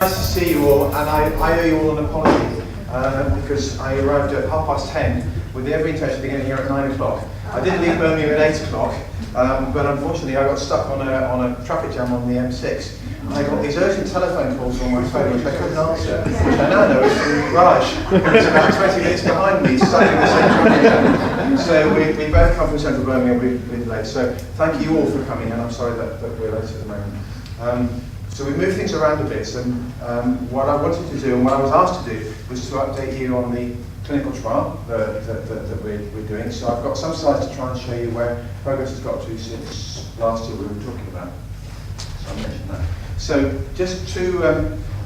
Nice to see you all, and I owe you all an apology because I arrived at 10:30 with every intention of being here at 9 o'clock. I did leave Birmingham at 8 o'clock, but unfortunately I got stuck on a traffic jam on the M6. And I got these urgent telephone calls on my phone which I couldn't answer, which I now know is from Raj, who's about 20 minutes behind me, stuck in the central Birmingham. So we both come from central Birmingham, we're late. So thank you all for coming, and I'm sorry that we're late at the moment. So we moved things around a bit, and what I wanted to do, and what I was asked to do, was to update you on the clinical trial that we're doing. So I've got some slides to try and show you where progress has got to since last year we were talking about. So I mentioned that. So just to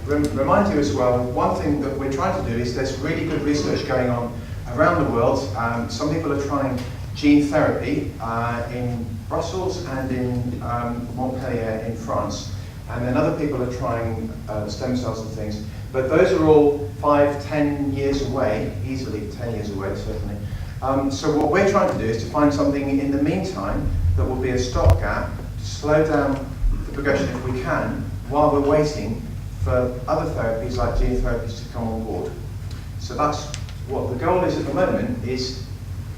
remind you as well, one thing that we're trying to do is there's really good research going on around the world. Some people are trying gene therapy in Brussels and in Montpellier in France. And then other people are trying stem cells and things. But those are all 5-10 years away, easily 10 years away, certainly. So what we're trying to do is to find something in the meantime that will be a stopgap to slow down the progression if we can, while we're waiting for other therapies like gene therapies to come on board. So that's what the goal is at the moment, is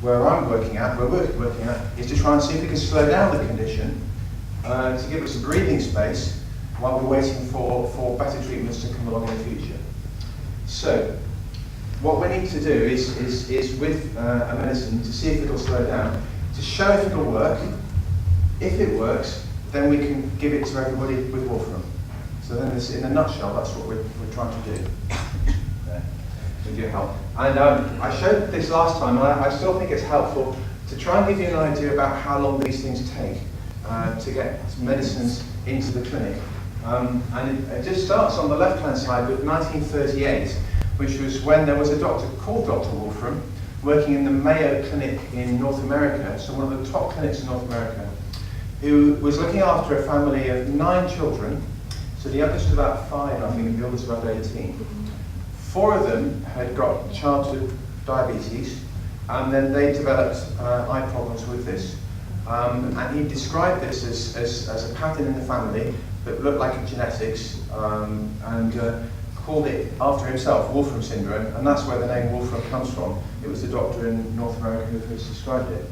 where I'm working at, is to try and see if we can slow down the condition to give us a breathing space while we're waiting for better treatments to come along in the future. So, what we need to do is with a medicine to see if it'll slow down, to show if it'll work. If it works, then we can give it to everybody with Wolfram. So then, in a nutshell, that's what we're trying to do. With your help. And I showed this last time, and I still think it's helpful to try and give you an idea about how long these things take to get medicines into the clinic. And it just starts on the left-hand side with 1938, which was when there was a doctor called Dr. Wolfram, working in the Mayo Clinic in North America, so one of the top clinics in North America, who was looking after a family of 9 children. So the youngest was about 5, I think, and the oldest about 18. 4 of them had got childhood diabetes, and then they developed eye problems with this. And he described this as a pattern in the family that looked like a genetics, and called it after himself, Wolfram syndrome, and that's where the name Wolfram comes from. It was the doctor in North America who first described it.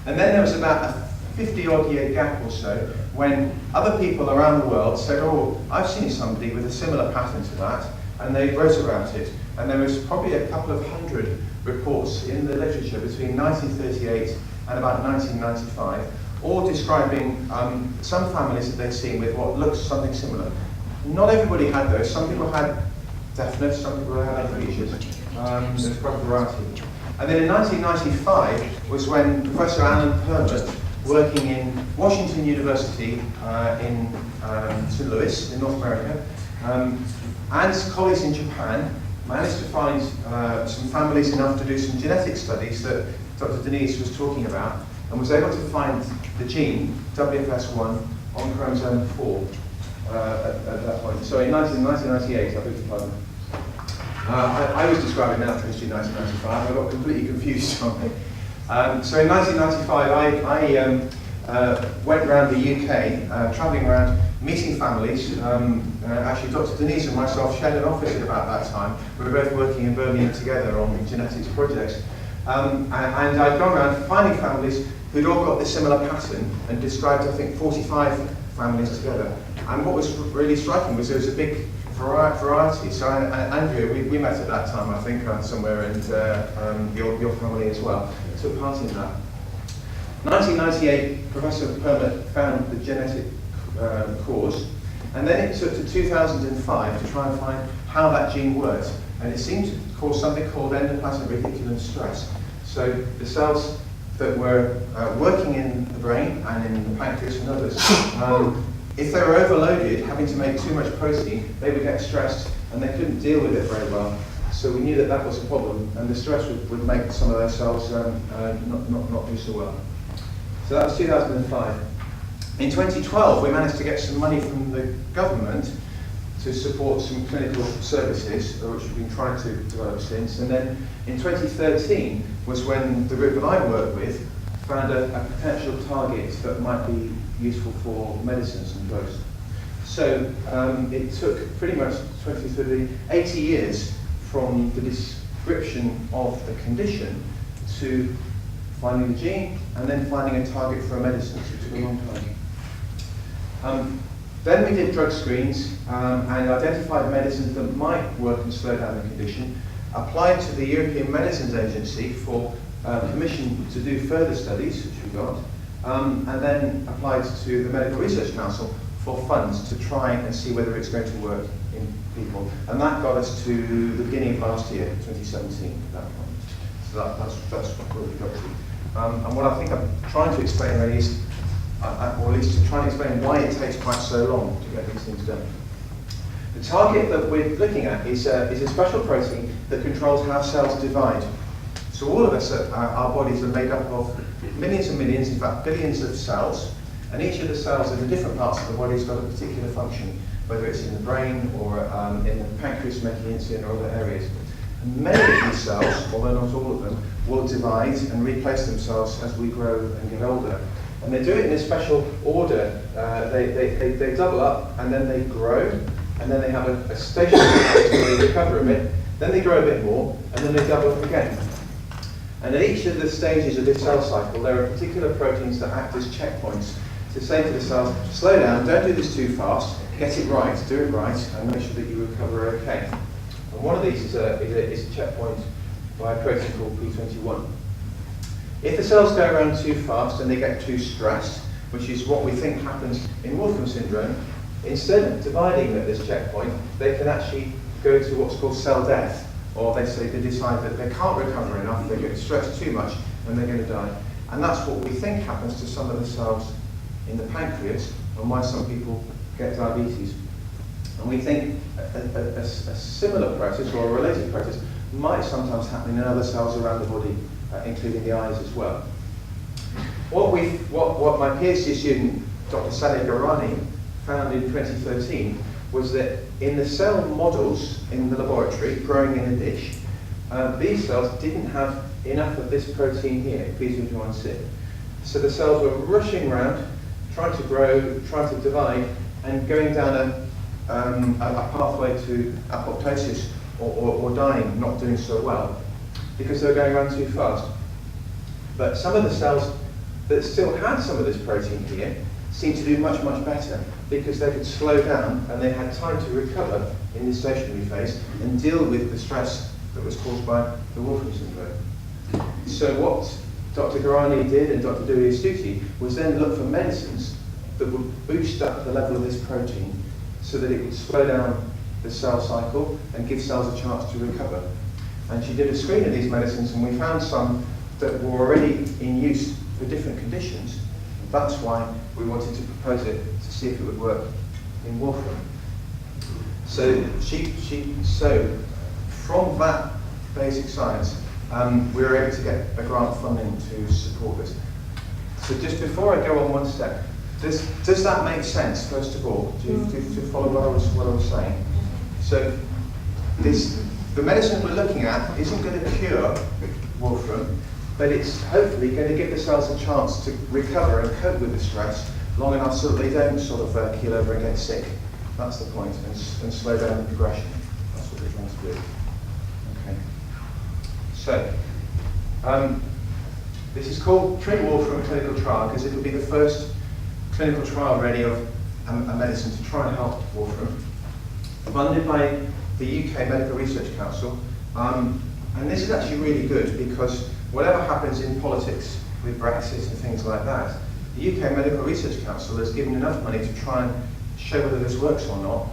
And then there was about a 50-odd year gap or so when other people around the world said, oh, I've seen somebody with a similar pattern to that, and they wrote about it. And there was probably a couple of hundred reports in the literature between 1938 and about 1995, all describing some families that they'd seen with what looks something similar. Not everybody had those. Some people had deafness, some people had other features. There's quite a variety. And then in 1995 was when Professor Alan Perlmutt, working in Washington University in St. Louis in North America, and his colleagues in Japan managed to find some families enough to do some genetic studies that Dr. Denise was talking about, and was able to find the gene, WFS1, on chromosome 4 at that point. So in 1998, I beg your pardon. I was describing natural history in 1995, I got completely confused on it. So in 1995, I went around the UK, travelling around, meeting families. Actually, Dr. Denise and myself shared an office at about that time. We were both working in Birmingham together on genetics projects. And I'd gone around finding families who'd all got this similar pattern and described, I think, 45 families together. And what was really striking was there was a big variety. So Andrea, we met at that time, I think, somewhere, and your family as well took part in that. 1998, Professor Perlmutt found the genetic cause, and then it took to 2005 to try and find how that gene worked. And it seemed to cause something called endoplasmic reticulum stress. So the cells that were working in the brain and in the pancreas and others, if they were overloaded, having to make too much protein, they would get stressed and they couldn't deal with it very well. So we knew that that was a problem, and the stress would make some of those cells not do so well. So that was 2005. In 2012, we managed to get some money from the government to support some clinical services, which we've been trying to develop since. And then in 2013 was when the group that I work with found a potential target that might be useful for medicines and drugs. So it took pretty much 20, 30, 80 years from the description of the condition to finding the gene and then finding a target for a medicine, so it took a long time. Then we did drug screens and identified medicines that might work and slow down the condition, applied to the European Medicines Agency for permission to do further studies, which we got, and then applied to the Medical Research Council for funds to try and see whether it's going to work in people. And that got us to the beginning of last year, 2017, at that point. So that's what we got to. And what I think I'm trying to explain really is, or at least to try and explain why it takes quite so long to get these things done. The target that we're looking at is a special protein that controls how cells divide. So all of us, our bodies are made up of millions and millions, in fact billions of cells, and each of the cells in the different parts of the body has got a particular function, whether it's in the brain or in the pancreas making insulin or other areas. And many of these cells, although not all of them, will divide and replace themselves as we grow and get older. And they do it in a special order. They double up and then they grow, and then they have a stationary phase where they recover a bit, then they grow a bit more, and then they double up again. And at each of the stages of this cell cycle, there are particular proteins that act as checkpoints to say to the cells, slow down, don't do this too fast, get it right, do it right, and make sure that you recover okay. And one of these is a checkpoint by a protein called P21. If the cells go around too fast and they get too stressed, which is what we think happens in Wolfram syndrome, instead of dividing at this checkpoint, they can actually go to what's called cell death, or they decide that they can't recover enough, they get stressed too much, and they're going to die. And that's what we think happens to some of the cells in the pancreas, and why some people get diabetes. And we think a similar process, or a related process, might sometimes happen in other cells around the body, including the eyes as well. What my PhD student, Dr. Saleh Garani, found in 2013 was that in the cell models in the laboratory, growing in a dish, these cells didn't have enough of this protein here, P21C. So the cells were rushing around, trying to grow, trying to divide, and going down a pathway to apoptosis or dying, not doing so well, because they were going around too fast. But some of the cells that still had some of this protein here seemed to do much, much better, because they could slow down and they had time to recover in this stationary phase and deal with the stress that was caused by the Wolfram syndrome. So what Dr. Garani did, and Dr. WSUK, was then look for medicines that would boost up the level of this protein so that it would slow down the cell cycle and give cells a chance to recover. And she did a screen of these medicines, and we found some that were already in use for different conditions. That's why we wanted to propose it to see if it would work in Wolfram. So from that basic science, we were able to get a grant funding to support this. So just before I go on one step, does that make sense? First of all, to follow what I was saying. So the medicine we're looking at isn't going to cure Wolfram, but it's hopefully going to give the cells a chance to recover and cope with the stress long enough so that they don't sort of keel over and get sick. That's the point, and slow down the progression. That's what we're trying to do. Okay. So, this is called TreatWolfram Clinical Trial because it will be the first clinical trial really of a medicine to try and help Wolfram. Funded by the UK Medical Research Council. And this is actually really good because whatever happens in politics with Brexit and things like that, the UK Medical Research Council has given enough money to try and show whether this works or not,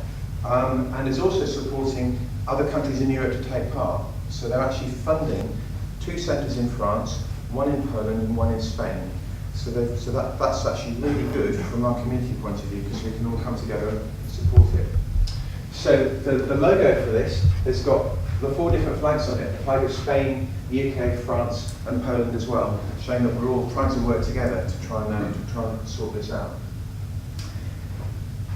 and is also supporting other countries in Europe to take part. So they're actually funding 2 centres in France, 1 in Poland and 1 in Spain. So that's actually really good from our community point of view because we can all come together and support it. So the logo for this has got the 4 different flags on it, the flag of Spain, UK, France and Poland as well, showing that we're all trying to work together to try and sort this out.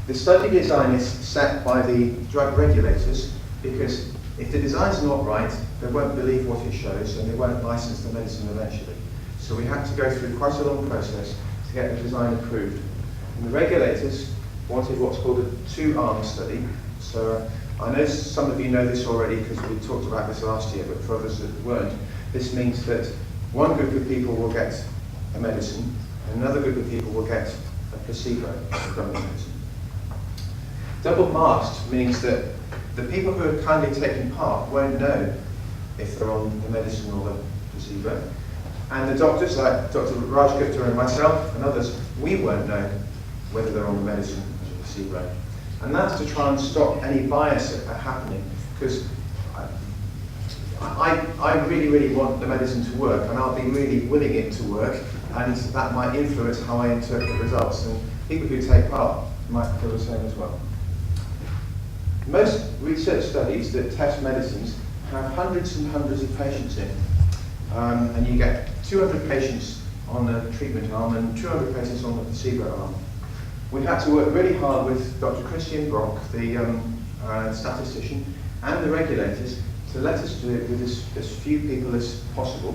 The study design is set by the drug regulators because if the design's not right, they won't believe what it shows and they won't license the medicine eventually. So we had to go through quite a long process to get the design approved. And the regulators wanted what's called a two-arm study. So I know some of you know this already because we talked about this last year, but for others that weren't, this means that one group of people will get a medicine, and another group of people will get a placebo, a dummy medicine. Double masked means that the people who are kindly taking part won't know if they're on the medicine or the placebo. And the doctors, like Dr. Raj Gupta and myself and others, we won't know whether they're on the medicine or the placebo. And that's to try and stop any bias happening, because I really, really want the medicine to work, and I'll be really willing it to work, and that might influence how I interpret the results. And people who take part might feel the same as well. Most research studies that test medicines have hundreds and hundreds of patients in, and you get 200 patients on the treatment arm and 200 patients on the placebo arm. We had to work really hard with Dr. Christian Brock, the statistician, and the regulators to let us do it with as few people as possible,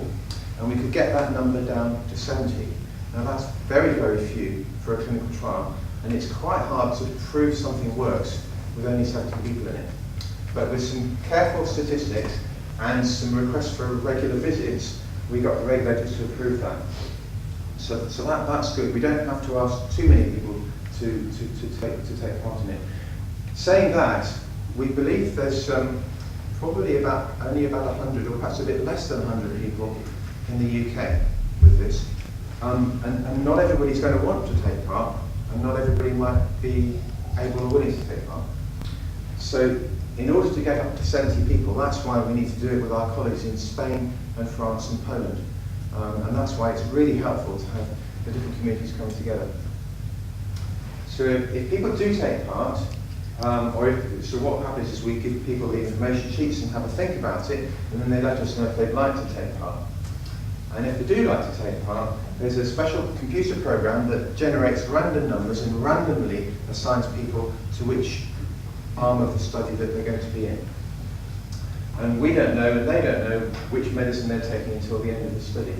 and we could get that number down to 70. Now that's very, very few for a clinical trial, and it's quite hard to prove something works with only 70 people in it. But with some careful statistics and some requests for regular visits, we got the regulators to approve that. So that's good. We don't have to ask too many people to take part in it. Saying that, we believe there's probably only about 100, or perhaps a bit less than 100 people in the UK with this. And not everybody's going to want to take part, and not everybody might be able or willing to take part. So in order to get up to 70 people, that's why we need to do it with our colleagues in Spain and France and Poland. And that's why it's really helpful to have the different communities coming together. So if people do take part, so what happens is we give people the information sheets and have a think about it, and then they let us know if they'd like to take part. And if they do like to take part, there's a special computer program that generates random numbers and randomly assigns people to which arm of the study that they're going to be in. And we don't know, and they don't know which medicine they're taking until the end of the study.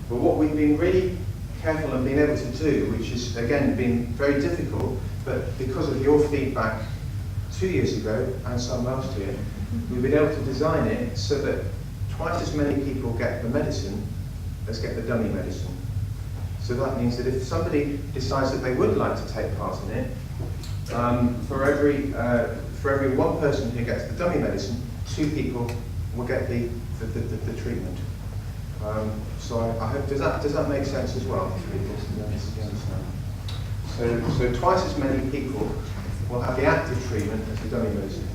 But what we've been really careful and been able to do, which has again been very difficult, but because of your feedback 2 years ago and some last year, we've been able to design it so that twice as many people get the medicine as get the dummy medicine. So that means that if somebody decides that they would like to take part in it, for every one person who gets the dummy medicine, 2 people will get the treatment. So I hope, does that make sense as well? So twice as many people will have the active treatment as the dummy medicine.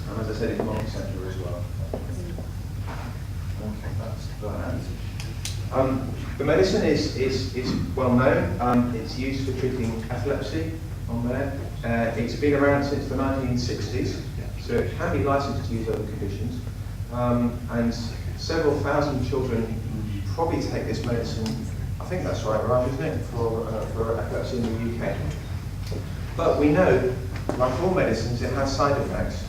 And as I said, it's multi-centre as well. Okay, that's that. The medicine is well known. It's used for treating epilepsy on there. It's been around since the 1960s, so it can be licensed to use other conditions. And several thousand children probably take this medicine, I think that's right, isn't it, for epilepsy in the UK. But we know, like all medicines, it has side effects.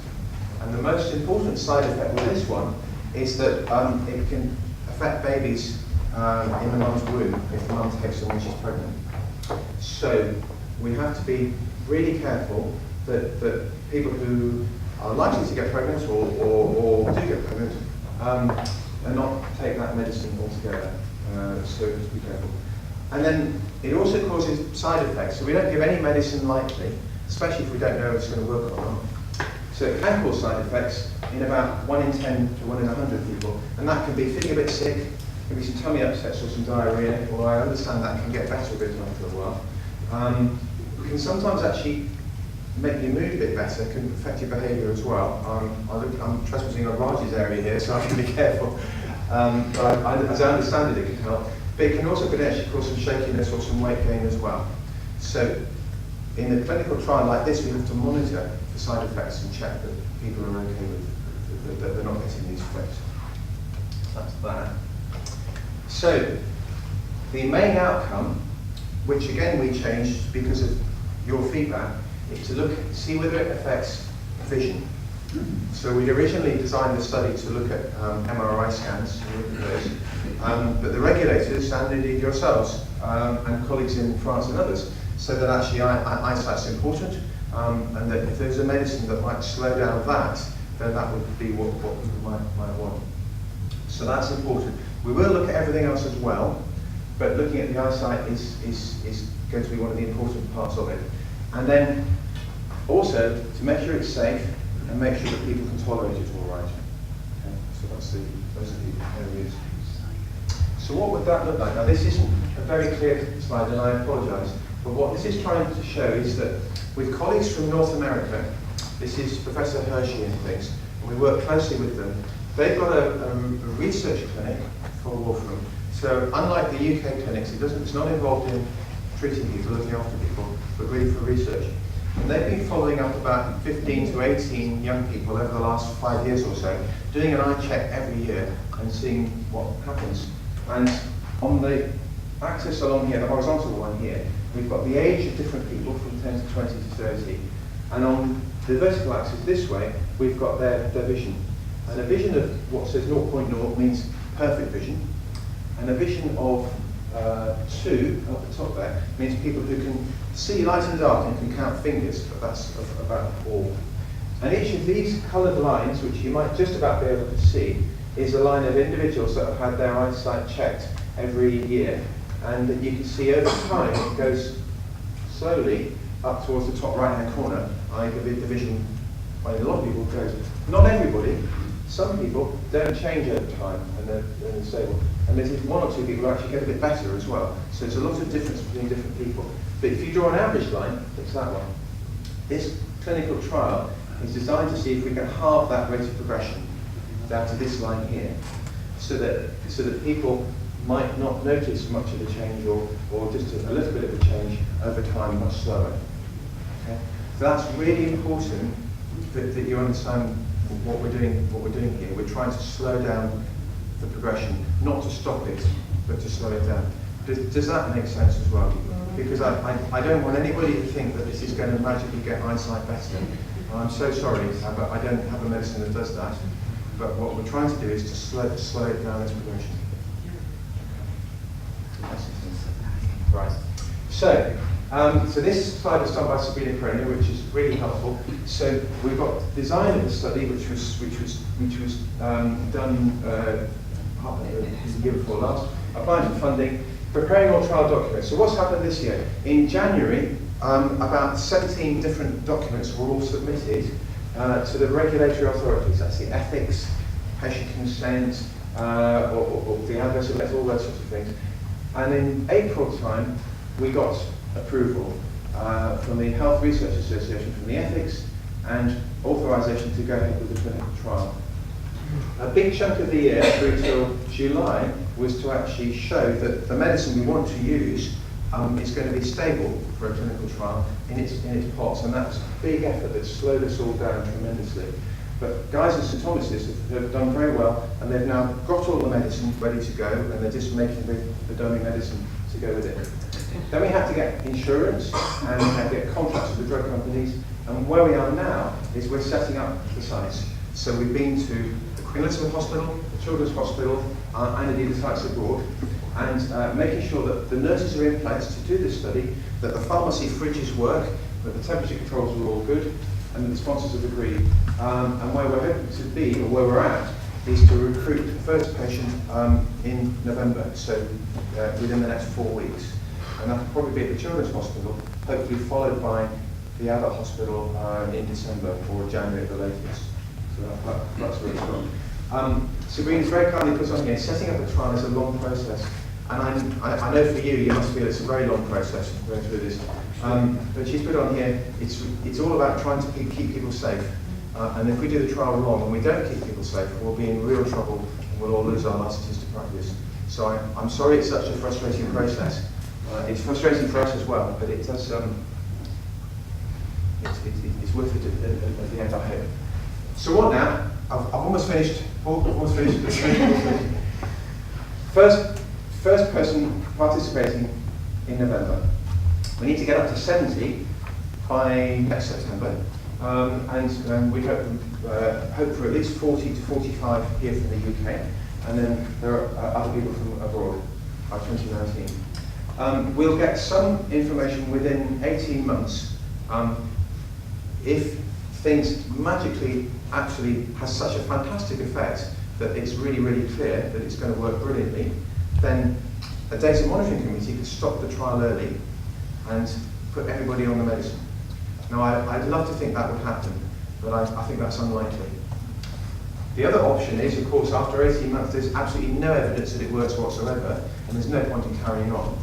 And the most important side effect with this one is that it can affect babies in the mum's womb if the mum takes them when she's pregnant. So we have to be really careful that people who are likely to get pregnant or do get pregnant and not take that medicine altogether. So just be careful. And then it also causes side effects. So we don't give any medicine lightly, especially if we don't know if it's going to work or not. So it can cause side effects in about 1 in 10 to 1 in 100 people. And that can be feeling a bit sick, can be some tummy upsets or some diarrhea, or I understand that can get better a bit after a while. It can sometimes actually make your mood a bit better, can affect your behaviour as well. I'm trespassing on Raj's area here, so I have to be careful. But as I understand it, it can help. But it can also potentially cause some shakiness or some weight gain as well. So in a clinical trial like this, we have to monitor for side effects and check that people are okay with that they're not getting these effects. That's that. So the main outcome, which again we changed because of your feedback, is to see whether it affects vision. So we'd originally designed the study to look at MRI scans, to look at those. But the regulators, and indeed yourselves, and colleagues in France and others, so that actually eyesight's important, and that if there's a medicine that might slow down that, then that would be what people might want. So that's important. We will look at everything else as well, but looking at the eyesight is going to be one of the important parts of it. And then also to make sure it's safe and make sure that people can tolerate it all right. Okay? So those are the areas. So what would that look like? Now this isn't a very clear slide, and I apologise, but what this is trying to show is that with colleagues from North America, this is Professor Hershey and things, and we work closely with them. They've got a research clinic for Wolfram. So unlike the UK clinics, it's not involved in treating people, looking after people, but really for research. And they've been following up about 15 to 18 young people over the last 5 years or so, doing an eye check every year and seeing what happens. And on the axis along here, the horizontal one here, we've got the age of different people from 10 to 20 to 30. And on the vertical axis this way, we've got their vision. And a vision of what says 0.0 means perfect vision. And a vision of 2 up the top there means people who can see light and dark and can count fingers, but that's about all. And each of these coloured lines, which you might just about be able to see, is a line of individuals that have had their eyesight checked every year. And you can see over time it goes slowly up towards the top right hand corner, i.e. the vision, well, a lot of people goes, not everybody, some people don't change over time and they're stable. And there's 1 or 2 people who actually get a bit better as well. So there's a lot of difference between different people. But if you draw an average line, it's that one. This clinical trial is designed to see if we can halve that rate of progression down to this line here, so that people might not notice much of a change or just a little bit of a change over time, much slower. Okay? So that's really important that you understand what we're doing here. We're trying to slow down the progression, not to stop it, but to slow it down. Does that make sense as well? Because I don't want anybody to think that this is going to magically get eyesight better. I'm so sorry, but I don't have a medicine that does that. But what we're trying to do is to slow it down as progression. Right. So this slide was done by Sabrina Corona, which is really helpful. So we've got design of the study, which was done the year before last. Applying for funding, preparing all trial documents. So what's happened this year? In January, about 17 different documents were all submitted to the regulatory authorities. That's the ethics, patient consent, or the adverse effects, all those sorts of things. And in April time, we got approval from the Health Research Association, from the ethics, and authorization to go ahead with the clinical trial. A big chunk of the year, through till July, was to actually show that the medicine we want to use is going to be stable for a clinical trial in its pots, and that's a big effort that slowed us all down tremendously. But guys and St Thomas's have done very well, and they've now got all the medicine ready to go, and they're just making the dummy medicine to go with it. Then we have to get insurance, and we have to get contracts with the drug companies, and where we are now is we're setting up the sites. So we've been to the Queen Elizabeth Hospital, the Children's Hospital, and indeed the sites abroad, and making sure that the nurses are in place to do this study, that the pharmacy fridges work, that the temperature controls are all good, and that the sponsors have agreed. And where we're hoping to be, or where we're at, is to recruit the first patient in November, so within the next 4 weeks. And that'll probably be at the Children's Hospital, hopefully followed by the adult hospital in December or January at the latest. So that's really strong. Sabrina's very kindly put on here, setting up a trial is a long process. And I know for you must feel it's a very long process going through this. But she's put on here, it's all about trying to keep people safe. And if we do the trial wrong and we don't keep people safe, we'll be in real trouble and we'll all lose our licenses to practice. So I'm sorry it's such a frustrating process. It's frustrating for us as well, but it does, it's worth it at the end, I hope. So what now? I've almost finished. Paul, I've almost finished. First person participating in November. We need to get up to 70 by next September, and we hope for at least 40 to 45 here from the UK, and then there are other people from abroad by 2019. We'll get some information within 18 months. If things magically actually has such a fantastic effect that it's really, really clear that it's going to work brilliantly, then a data monitoring committee could stop the trial early and put everybody on the medicine. Now, I'd love to think that would happen, but I think that's unlikely. The other option is, of course, after 18 months, there's absolutely no evidence that it works whatsoever, and there's no point in carrying on.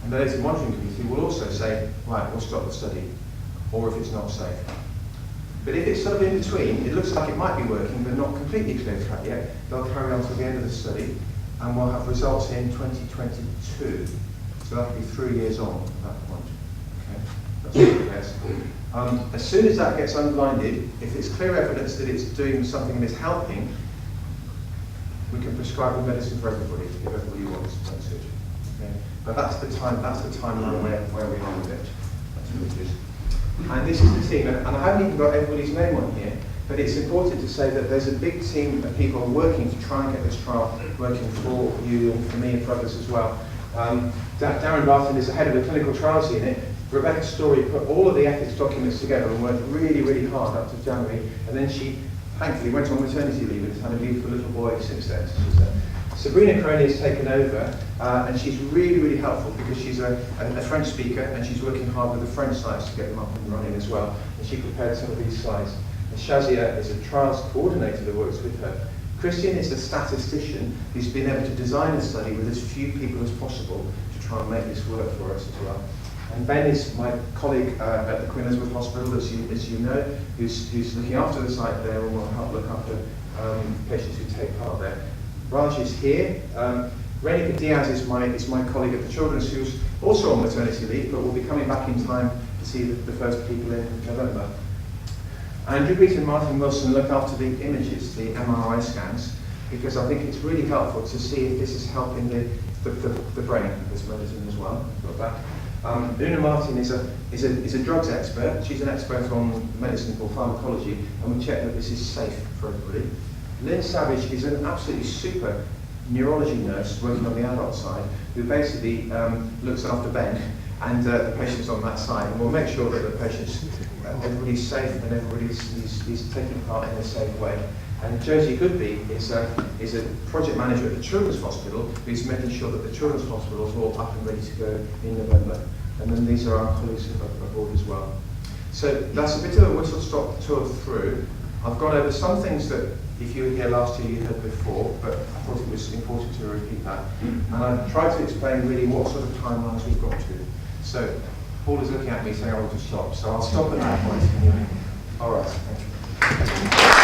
And the data monitoring committee will also say, right, we'll stop the study, or if it's not safe. But if it's sort of in between, it looks like it might be working, but not completely clear-cut yet, they'll carry on to the end of the study, and we'll have results in 2022. So that'll be 3 years on at that point. Okay, that's what it gets. As soon as that gets unblinded, if it's clear evidence that it's doing something and it's helping, we can prescribe the medicine for everybody if everybody wants it. Okay? But that's the timeline where we are with it. That's what it is. And this is the team, and I haven't even got everybody's name on here, but it's important to say that there's a big team of people working to try and get this trial working for you and for me and for others as well. Darren Barton is the head of the clinical trials unit. Rebecca Story put all of the ethics documents together and worked really, really hard up to January, and then she thankfully went on maternity leave and has had a beautiful little boy since then. Sabrina Crony has taken over, and she's really, really helpful because she's a French speaker and she's working hard with the French sites to get them up and running as well. And she prepared some of these slides. And Shazia is a trials coordinator that works with her. Christian is a statistician who's been able to design a study with as few people as possible to try and make this work for us as well. And Ben is my colleague at the Queen Elizabeth Hospital, as you know, who's looking after the site there and will help look after patients who take part there. Raj is here. Renika Diaz is my colleague at the Children's, who's also on maternity leave, but will be coming back in time to see the first people in November. Andrew Beat and Martin Wilson look after the images, the MRI scans, because I think it's really helpful to see if this is helping the brain, this medicine as well. Got that. Una Martin is a drugs expert. She's an expert on medicine called pharmacology, and we check that this is safe for everybody. Lynn Savage is an absolutely super neurology nurse working on the adult side, who basically looks after Ben and the patients on that side, and we'll make sure that the patients, everybody's safe and everybody's taking part in a safe way. And Josie Goodby is a project manager at the Children's Hospital, who's making sure that the Children's Hospital is all up and ready to go in November. And then these are our colleagues aboard as well. So that's a bit of a whistle-stop tour through. I've gone over some things that, if you were here last year, you heard before, but I thought it was important to repeat that. And I've tried to explain really what sort of timelines we've got to. So Paul is looking at me saying I want to stop, so I'll stop at that point. All right, thank you.